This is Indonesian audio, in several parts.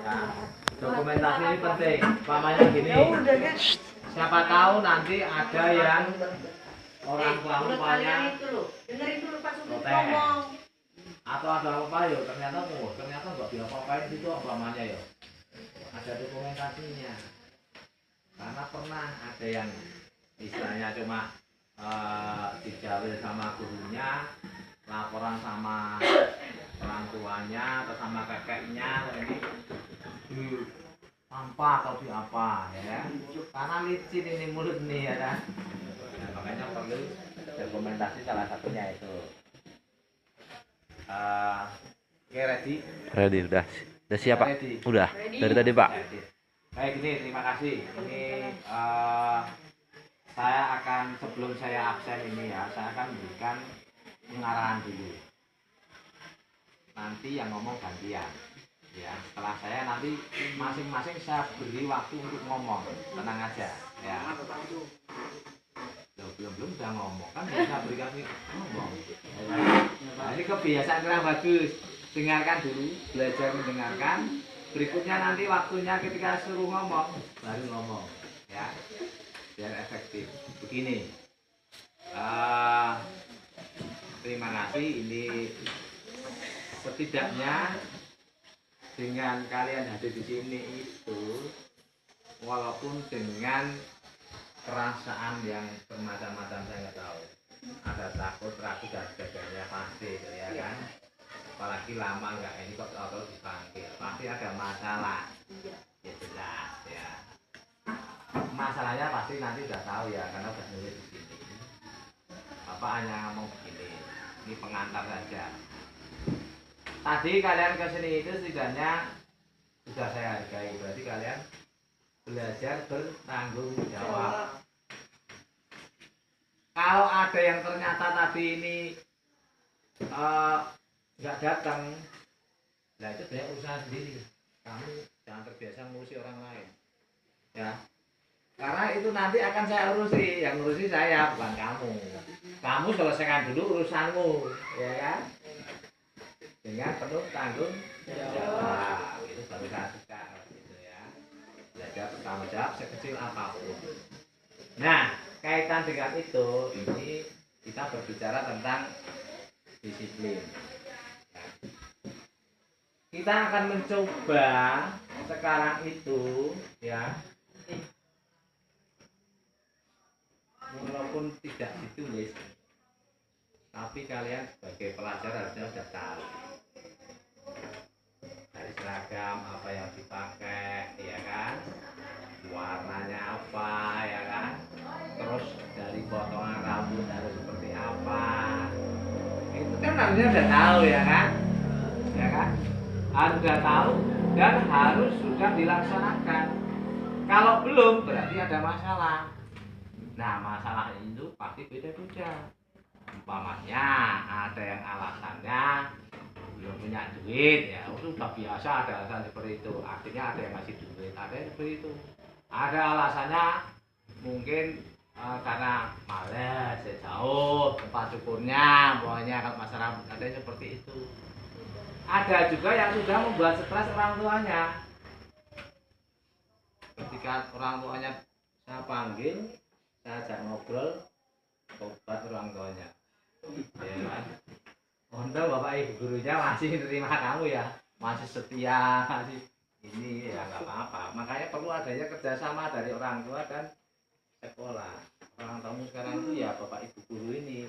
Ya. Dokumentasi ini penting. Umpamanya gini. Siapa tahu nanti ada yang orang tua umpamanya dengerin dulu Pak Sugeng protes. ngomong. Atau ada apa ya? Ternyata nggak diapa-apain itu umpamanya ya. Ada dokumentasinya. Karena pernah ada yang istilahnya cuma dijawil sama gurunya, laporan sama orang tuanya atau sama kakeknya ini apa atau di apa ya, karena licin ini mulut nih ya kan. Nah, makanya perlu dokumentasi, salah satunya itu. Oke, Ready, udah siap Pak? Ready. Udah Ready. dari tadi Pak. Baik, ini terima kasih. Ini saya akan, sebelum saya absen ini ya, saya akan memberikan pengarahan dulu. Nanti yang ngomong gantian. Ya, setelah saya nanti masing-masing saya beri waktu untuk ngomong. Tenang aja, ya. Loh, belum udah ngomong kan bisa berikan ngomong. Nah, ini kebiasaan yang bagus. Dengarkan dulu, belajar mendengarkan. Berikutnya nanti waktunya ketika suruh ngomong baru ngomong, ya, biar efektif. Begini, terima kasih. Ini setidaknya dengan kalian hadir di sini itu, walaupun dengan perasaan yang bermacam-macam, saya nggak tahu, ada takut, ragu dan sebagainya pasti, ya kan? Apalagi lama nggak ini kok atau dipanggil, pasti ada masalah. Ya jelas ya. Masalahnya pasti nanti udah tahu ya, karena udah nulis di sini. Bapak hanya ngomong begini, ini pengantar saja. Tadi kalian kesini itu setidaknya sudah saya hargai, berarti kalian belajar bertanggung jawab. Kalau ada yang ternyata tadi ini nggak datang, nah itu banyak usaha sendiri. Kamu jangan terbiasa ngurusi orang lain, ya. Karena itu nanti akan saya urusi, yang ngurusi saya bukan kamu. Kamu selesaikan dulu urusanmu, ya kan? Dengan penuh tanggung jawab. Itu baru saya suka, gitu ya. Belajar bertanggung jawab sekecil apapun. Nah, kaitan dengan itu, ini kita berbicara tentang disiplin. Kita akan mencoba sekarang itu, ya, walaupun tidak ditulis, tapi kalian sebagai pelajar harusnya sudah tahu dari seragam apa yang dipakai, ya kan, warnanya apa, ya kan, terus dari potongan rambut harus seperti apa, itu kan harusnya sudah tahu, ya kan, harus sudah tahu dan harus sudah dilaksanakan. Kalau belum berarti ada masalah. Nah, masalah itu pasti beda-beda. Umpamanya ada yang alasannya belum punya duit, ya sudah biasa ada alasan seperti itu. Artinya ada yang masih duit, ada yang seperti itu. Ada alasannya mungkin karena males, jauh tempat cukurnya, pokoknya kalau masalah ada yang seperti itu. Ada juga yang sudah membuat stres orang tuanya. Ketika orang tuanya saya panggil, saya ajak ngobrol, obat orang tuanya, ya kan? Untung bapak ibu gurunya masih menerima kamu ya, masih setia, masih ini ya, nggak apa-apa. Makanya perlu adanya kerjasama dari orang tua dan sekolah. Orang tamu sekarang itu ya bapak ibu guru ini,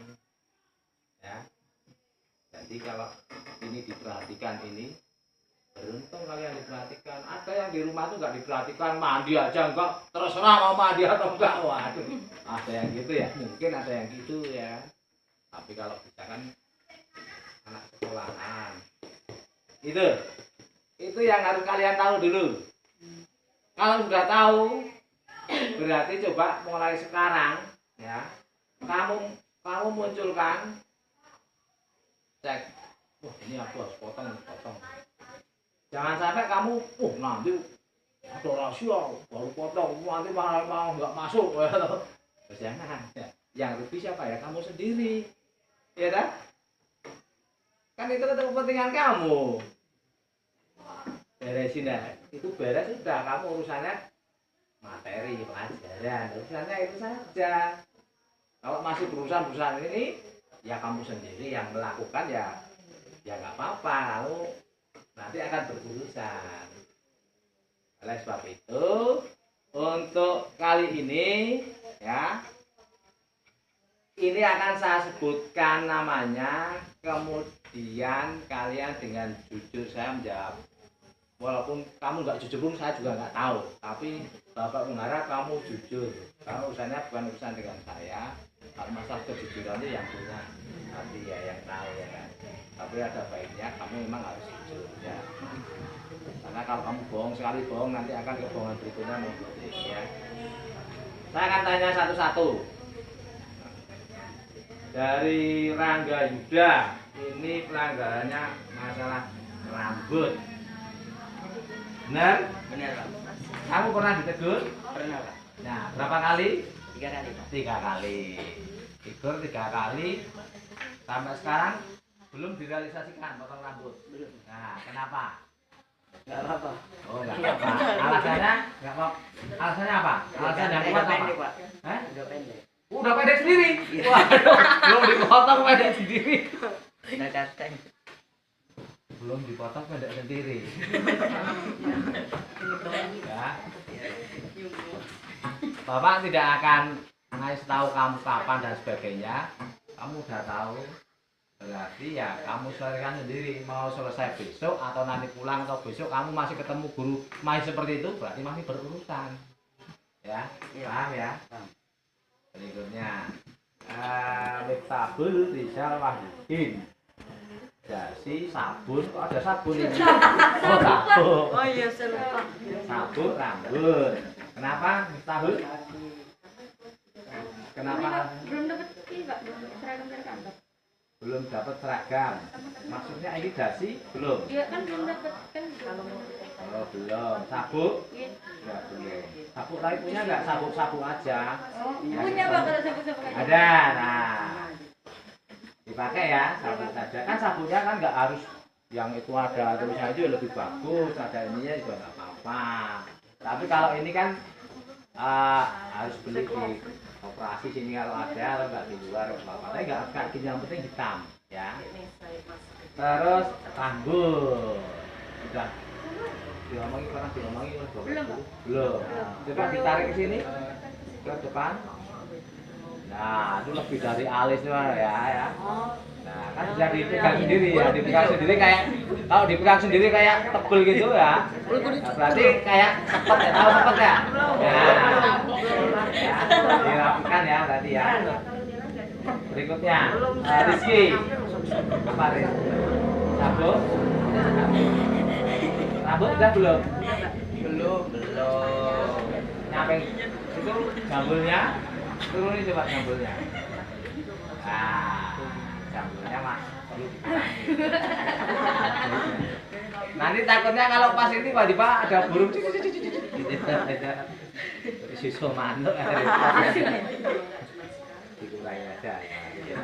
ya. Jadi kalau ini diperhatikan, ini beruntung kalian diperhatikan. Ada yang di rumah tuh nggak diperhatikan, mandi aja enggak, terserah mau mandi atau enggak. Waduh, ada yang gitu ya, mungkin ada yang gitu ya. Tapi kalau bisa kan anak sekolahan, itu yang harus kalian tahu dulu. Kalau sudah tahu, berarti coba mulai sekarang ya, kamu munculkan, cek, wah ini aku harus potong. Jangan sampai kamu, nanti ada rahasia baru potong, nanti mau nggak masuk. Terus jangan. Yang rugi siapa ya? Kamu sendiri, ya kan? Kan itu kepentingan kamu. beresin dah. Itu beres sudah, kamu urusannya materi pelajaran, urusannya itu saja. Kalau masih berurusan ini, ya kamu sendiri yang melakukan ya nggak apa-apa, kamu nanti akan berurusan. Oleh sebab itu, untuk kali ini ya, ini akan saya sebutkan namanya, kemudian kalian dengan jujur saya menjawab. Walaupun kamu nggak jujur pun saya juga nggak tahu, tapi Bapak mengharap kamu jujur. Karena urusannya bukan urusan dengan saya. Kalau masalah kejujuran itu yang punya nanti ya yang tahu ya kan. Tapi ada baiknya kamu memang harus jujur ya. Karena kalau kamu bohong sekali bohong, nanti akan kebohongan berikutnya mengikuti ya. Saya akan tanya satu-satu. Dari Rangga Yuda, ini pelanggarannya masalah rambut. Benar? Benar, Pak. Kamu pernah ditegur? Pernah, Pak. Nah, berapa kali? 3 kali, Pak. 3 kali. Tegur 3 kali. Sampai sekarang belum direalisasikan potong rambut. Belum. Nah, kenapa? Enggak apa-apa. Oh, enggak apa-apa. Alasannya? Enggak apa. Alasannya apa? Alasan yang kuat apa? pendek, Pak. Hah? Udah pendek. Udah pendek sendiri. Waduh, belum dipotong pendek sendiri. Udah datang. Belum dipotong pendek sendiri. Ya. Bapak tidak akan ngasih tahu kamu kapan dan sebagainya. Kamu udah tahu. Berarti ya kamu selesaikan sendiri. Mau selesai besok atau nanti pulang atau besok kamu masih ketemu guru masih seperti itu, berarti masih berurusan. Ya, paham ya? Berikutnya Miftahul Rizal Wahyudin. Dasi sabun, kok ada sabun ini? Oh, sabun. Oh iya, saya lupa. Sabun rambut. Kenapa Miftahul? Kenapa Belum dapat ini, Pak. Belum dapat seragam dari kantor. belum dapat seragam? Maksudnya ini dasi belum? Iya kan belum dapat kan kalau Oh, belum. Sabuk? iya. Enggak belum. Sabuk tapi punya enggak sabuk-sabuk aja? Oh, punya Pak kalau sapu-sapu kayak Ada. Nah, dipakai ya sabuk saja. Kan sabuknya kan nggak harus yang itu ada tulisannya itu lebih bagus, ada ininya juga nggak apa-apa. Tapi kalau ini kan harus beli di operasi sini kalau ada, kalau nggak di luar nggak apa-apa. Tapi nggak gini, yang penting hitam ya. Terus rambut sudah diomongi, pernah diomongi Belum, Pak. belum. Coba ditarik ke sini ke depan. Nah, itu lebih dari alis tuh ya. Nah, kan bisa dipegang sendiri ya, dipegang sendiri kayak kalau dipegang sendiri kayak tebel gitu ya. Nah, berarti kayak sepet ya, tahu sepet ya? Ya, dirapikan ya berarti ya. Berikutnya, Rizky. Apa Riz? Sabuk? Rambut udah belum? Belum. Nyampe itu jambulnya. Turunin coba jambulnya. Nah, jambulnya mah perlu dikurangi. Nanti takutnya kalau pas ini tiba-tiba ada burung susu manuk dikurangi aja ya.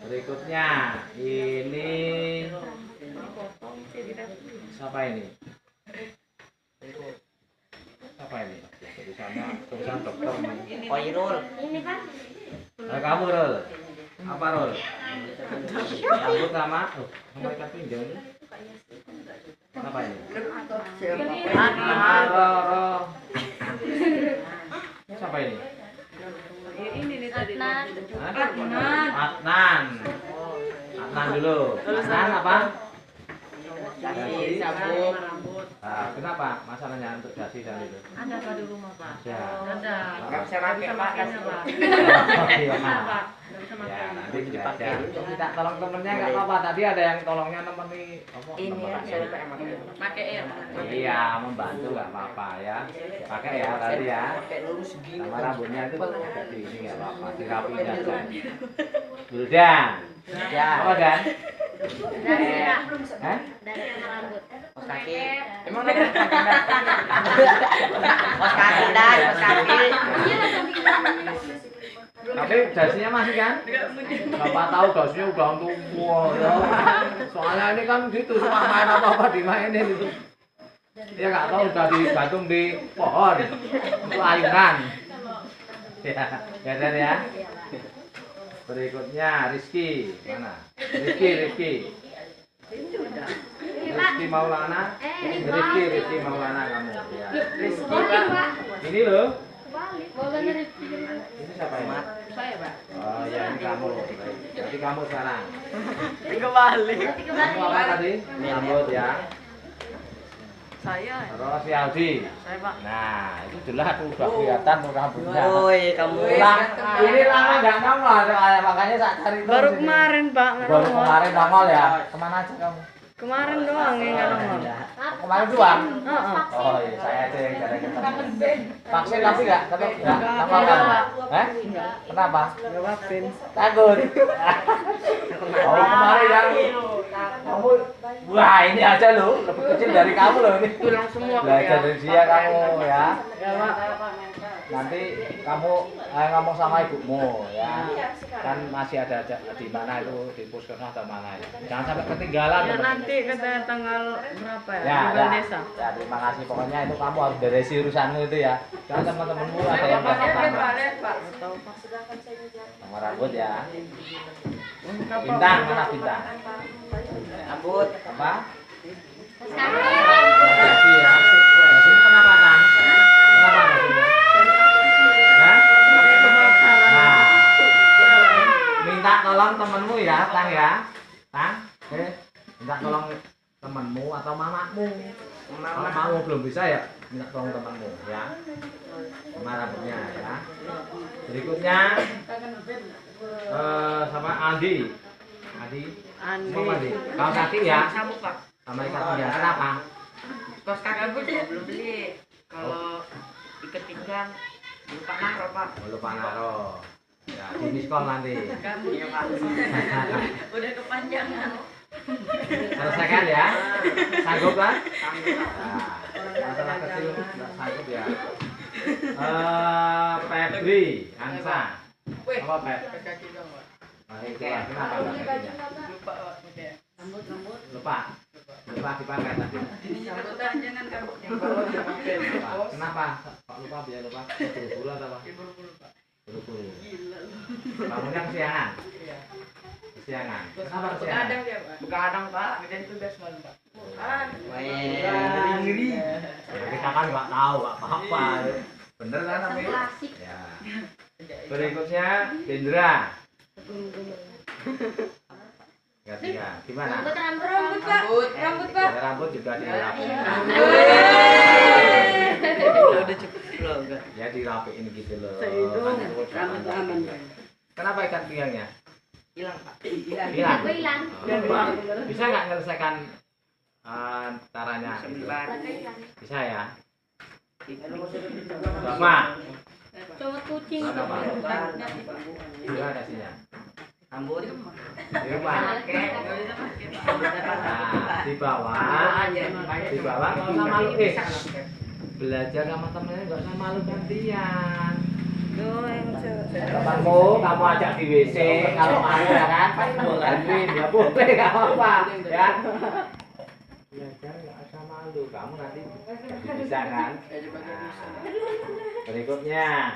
Berikutnya ini siapa ini? Apa ini? Tulisan dokter nih. Koirul. ini kan Nah, kamu Rul. Apa Rul? Rambut sama sama ikat pinggang ini. Apa ini? Roro. Siapa ini? ini nih tadi. Hah? Adnan. Adnan dulu. Adnan apa? Dasi. Sabuk. Nah, kenapa masalahnya untuk dasi dan itu? Ada Pak di rumah, Pak. Ya. Ada. Nggak bisa pakai, Pak. Makanya, Pak. Oh, iya. Ada, Pak. Nggak bisa Ya, makan. nanti dipakai. Minta tolong temennya nggak apa-apa. Tadi ada yang tolongnya nemeni apa? Ini ya, Nemeni. saya pakai pakai. Pakai ya. Iya, membantu nggak apa-apa ya. Pakai ya tadi ya. Pakai lurus gini. Sama rambutnya itu agak di ini nggak apa-apa. Dirapiin aja. Buldan. Ya. Apa Dan? Dari belum Hah? dari sama rambut. Kos kaki. Emang ada kos kaki? Kos kaki dah, kos kaki. Iya lah sambil belum Tapi dasinya masih kan? Bapak tahu dasinya udah tua ya. Soalnya ini kan gitu, suka main apa-apa dimainin itu. Dia nggak tahu udah digantung di pohon untuk ayunan. Ya, ya ya. Berikutnya Rizky, mana? Rizky. Rizky Maulana. Rizky Maulana kamu. Ya. Rizky, Pak. Ini loh. Boleh Ini siapa ya? saya, Pak. Oh ya ini kamu. Baik. Berarti kamu sekarang. Kebalik. Kamu apa tadi? Rambut ya. Saya. Terus si Aldi. Saya, Pak. Nah itu jelas tuh udah kelihatan tuh rambutnya. Woi, kamu. Ini lama nggak nongol soalnya, makanya saya cari terus Baru ini. kemarin Pak, nggak Baru nongol. kemarin nongol ya. Kemana aja kamu? Kemarin doang yang nggak nongol. Kemarin doang. Heeh. Oh iya, saya aja yang jarang ketemu. Vaksin tapi nggak ketemu nggak nongol kan? Kenapa? Nggak vaksin. Takut. Oh kemarin yang kamu, wah ini aja loh, lebih kecil dari kamu loh ini. Tulang semua Belajar dari dia kamu ya. Ya Pak. Nanti kamu ngomong sama ibumu ya. Kan masih ada di mana itu di puskesmas atau mana ya. Jangan sampai ketinggalan. Ya teman. nanti katanya tanggal berapa ya? Ya, Tanggal ya, desa. ya, terima kasih. Pokoknya itu kamu harus beresi urusanmu itu ya. Jangan teman-temanmu ada yang tambah. Tahu Pak. Nomor rambut ya. Bintang mana bintang? Rambut. Apa? Dasi ya. Dasi kenapa tang? Kenapa dasinya? Hah? Nah, minta tolong temenmu ya, Tang ya. Tang, minta tolong temenmu atau mamamu. Kalau mamamu belum bisa ya, minta tolong temenmu ya. Sama rambutnya ya. Berikutnya sama Andi. Andi. Mau Andi. Kaos kaki ya. Sabuk, Pak. Sama ikat pinggang. Kenapa? Kaos kaki belum beli. Kalau ikat pinggang lupa naruh, Pak. Oh, lupa naruh. Ya, di miskol nanti. Kamu ya, Pak. Udah kepanjangan. Selesaikan ya. Sanggup kan? Nah, masalah kecil nggak sanggup ya. Febri, Ansa. Apa Feb? Nah, itu lah. Kenapa nggak kakinya? Lupa. Lupa dipakai tadi. Lupa. Kenapa? Kok lupa biar lupa? Buru-buru atau apa? Buru-buru. Bangunnya kesiangan. Kesiangan. Kenapa kesiangan? Begadang, Pak. Kemudian tugas malam, Pak. Ngeri. Ya, kita kan nggak tahu apa-apa. Bener kan tapi? Ya. Berikutnya Dendra. Gantian. Gimana? Rambut, Pak. Rambut, Pak. Ya, rambut juga dirapiin. Udah cukup loh, enggak. Ya dirapiin gitu loh. Itu Aman. Kenapa ikat pinggangnya? Hilang, Pak. Hilang. Hilang. Bisa nggak menyelesaikan caranya? Sebentar. Bisa ya. Sama. Coba kucing. Mana Pak? Gimana kasihnya? Rambut. Di rumah. Nah, di bawah nggak usah malu belajar sama temennya nggak usah malu gantian. Temanmu kamu ajak di WC kalau malu ya kan bantuin ya boleh nggak apa-apa ya. Belajar nggak usah malu kamu nanti bisa kan. Nah, berikutnya